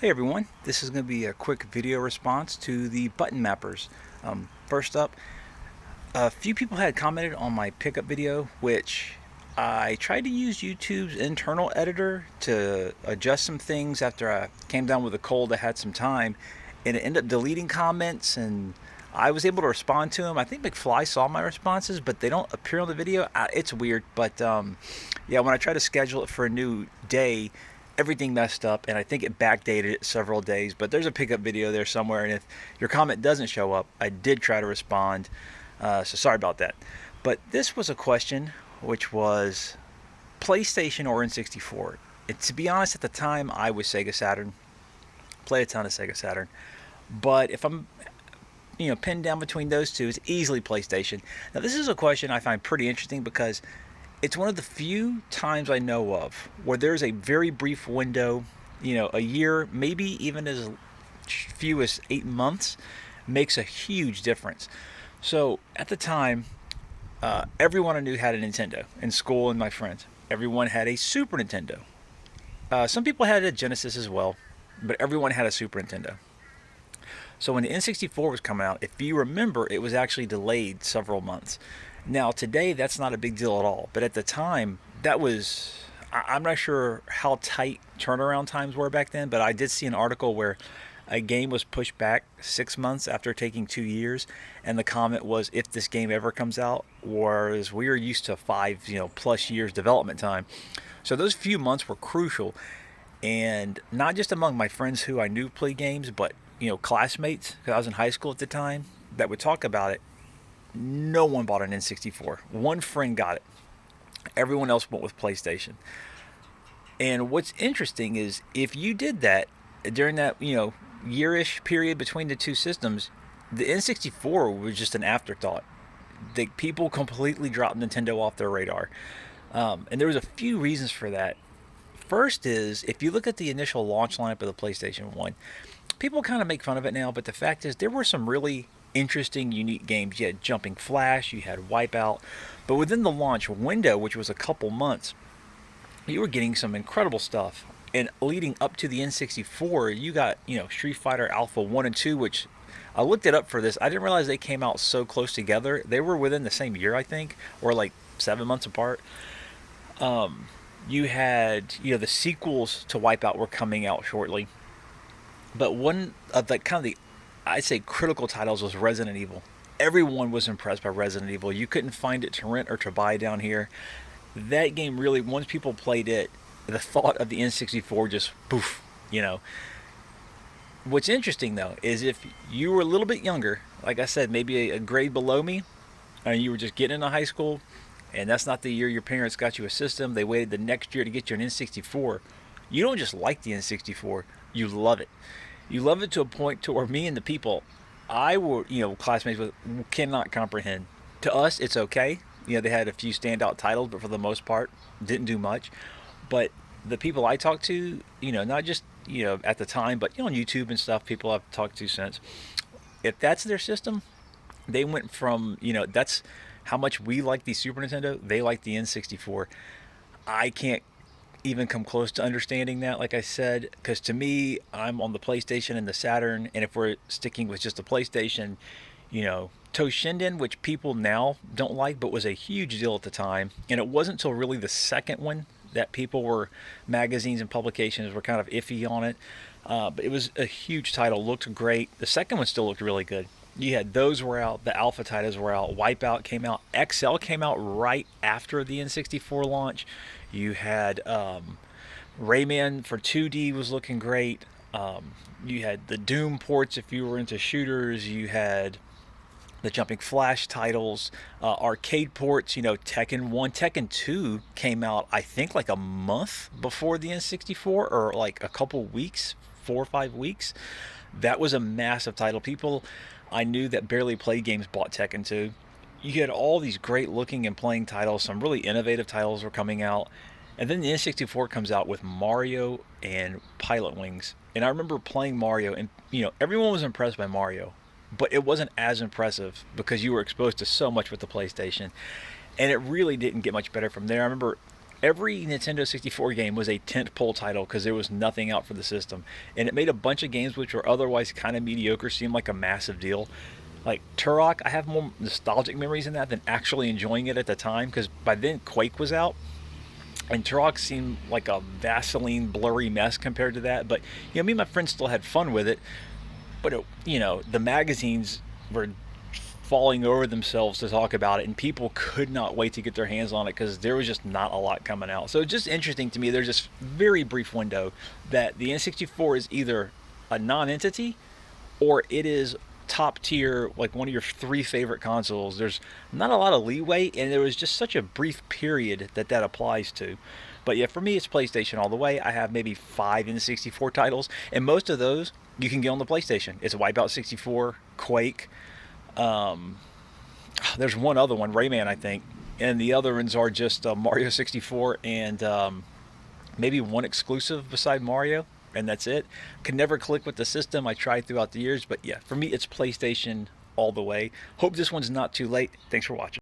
Hey everyone, this is going to be a quick video response to the button mappers. First up, a few people had commented on my pickup video, which I tried to use YouTube's internal editor to adjust some things after I came down with a cold. I had some time, and it ended up deleting comments, and I was able to respond to them. I think McFly saw my responses, but they don't appear on the video. It's weird, but yeah, when I tried to schedule it for a new day, everything messed up, and I think it backdated it several days. But there's a pickup video there somewhere, and if your comment doesn't show up, I did try to respond. So sorry about that. But this was a question, which was PlayStation or N64. And to be honest, at the time I was Sega Saturn. Played a ton of Sega Saturn. But if I'm pinned down between those two, it's easily PlayStation. Now this is a question I find pretty interesting because it's one of the few times I know of where there's a very brief window, a year, maybe even as few as 8 months, makes a huge difference. So at the time, everyone I knew had a Nintendo in school, and my friends. Everyone had a Super Nintendo. Some people had a Genesis as well, but everyone had a Super Nintendo. So when the N64 was coming out, if you remember, it was actually delayed several months. Now today, that's not a big deal at all, but at the time, that was, I'm not sure how tight turnaround times were back then, but I did see an article where a game was pushed back 6 months after taking 2 years, and the comment was, if this game ever comes out, whereas we are used to 5 plus years development time. So those few months were crucial, and not just among my friends who I knew played games, but classmates, because I was in high school at the time, that would talk about it. No one bought an N64. One friend got it. Everyone else went with PlayStation. And what's interesting is if you did that during that, yearish period between the two systems, the N64 was just an afterthought. The people completely dropped Nintendo off their radar. And there was a few reasons for that. First is, if you look at the initial launch lineup of the PlayStation 1, people kind of make fun of it now, but the fact is there were some really interesting, unique games. You had Jumping Flash, you had Wipeout, but within the launch window, which was a couple months, you were getting some incredible stuff. And leading up to the N64, you got, Street Fighter Alpha 1 and 2, which I looked it up for this. I didn't realize they came out so close together. They were within the same year, I think, or like 7 months apart. You had, the sequels to Wipeout were coming out shortly. But one of the I'd say critical titles was Resident Evil. Everyone was impressed by Resident Evil. You couldn't find it to rent or to buy down here. That game really, once people played it, the thought of the N64 just poof, What's interesting though is if you were a little bit younger, like I said, maybe a grade below me, and you were just getting into high school, and that's not the year your parents got you a system, they waited the next year to get you an N64. You don't just like the N64, you love it. You love it to a point to where me and the people I were, classmates with, cannot comprehend. To us, it's okay. They had a few standout titles, but for the most part, didn't do much. But the people I talked to, not just, at the time, but, on YouTube and stuff, people I've talked to since, if that's their system, they went from, that's how much we like the Super Nintendo, they like the N64. I can't even come close to understanding that, like I said, because to me, I'm on the PlayStation and the Saturn, and if we're sticking with just the PlayStation, Toshinden, which people now don't like, but was a huge deal at the time, and it wasn't until really the second one that magazines and publications were kind of iffy on it, but it was a huge title, looked great. The second one still looked really good. You had those were out, the alpha titles were out, Wipeout came out, XL came out right after the N64 launch. You had Rayman for 2D was looking great. You had the Doom ports if you were into shooters. You had the Jumping Flash titles, arcade ports. Tekken 1, Tekken 2 came out I think like a month before the N64, or like a couple weeks, 4 or 5 weeks. That was a massive title. People I knew that barely played games bought Tekken 2. You had all these great looking and playing titles. Some really innovative titles were coming out. And then the N64 comes out with Mario and Pilot Wings. And I remember playing Mario, and everyone was impressed by Mario, but it wasn't as impressive because you were exposed to so much with the PlayStation. And it really didn't get much better from there. I remember every Nintendo 64 game was a tentpole title because there was nothing out for the system, and it made a bunch of games which were otherwise kind of mediocre seem like a massive deal. Like Turok, I have more nostalgic memories in that than actually enjoying it at the time, because by then Quake was out, and Turok seemed like a Vaseline blurry mess compared to that. But me and my friends still had fun with it. But the magazines were falling over themselves to talk about it, and people could not wait to get their hands on it because there was just not a lot coming out. So it's just interesting to me. There's this very brief window that the N64 is either a non-entity or it is top tier, like one of your three favorite consoles. There's not a lot of leeway, and there was just such a brief period that applies to. But yeah, for me, it's PlayStation all the way. I have maybe 5 N64 titles, and most of those you can get on the PlayStation. It's Wipeout 64, Quake. There's one other one, Rayman, I think, and the other ones are just Mario 64 and maybe one exclusive beside Mario, and that's it. Could never click with the system. I tried throughout the years, but yeah, for me, it's PlayStation all the way. Hope this one's not too late. Thanks for watching.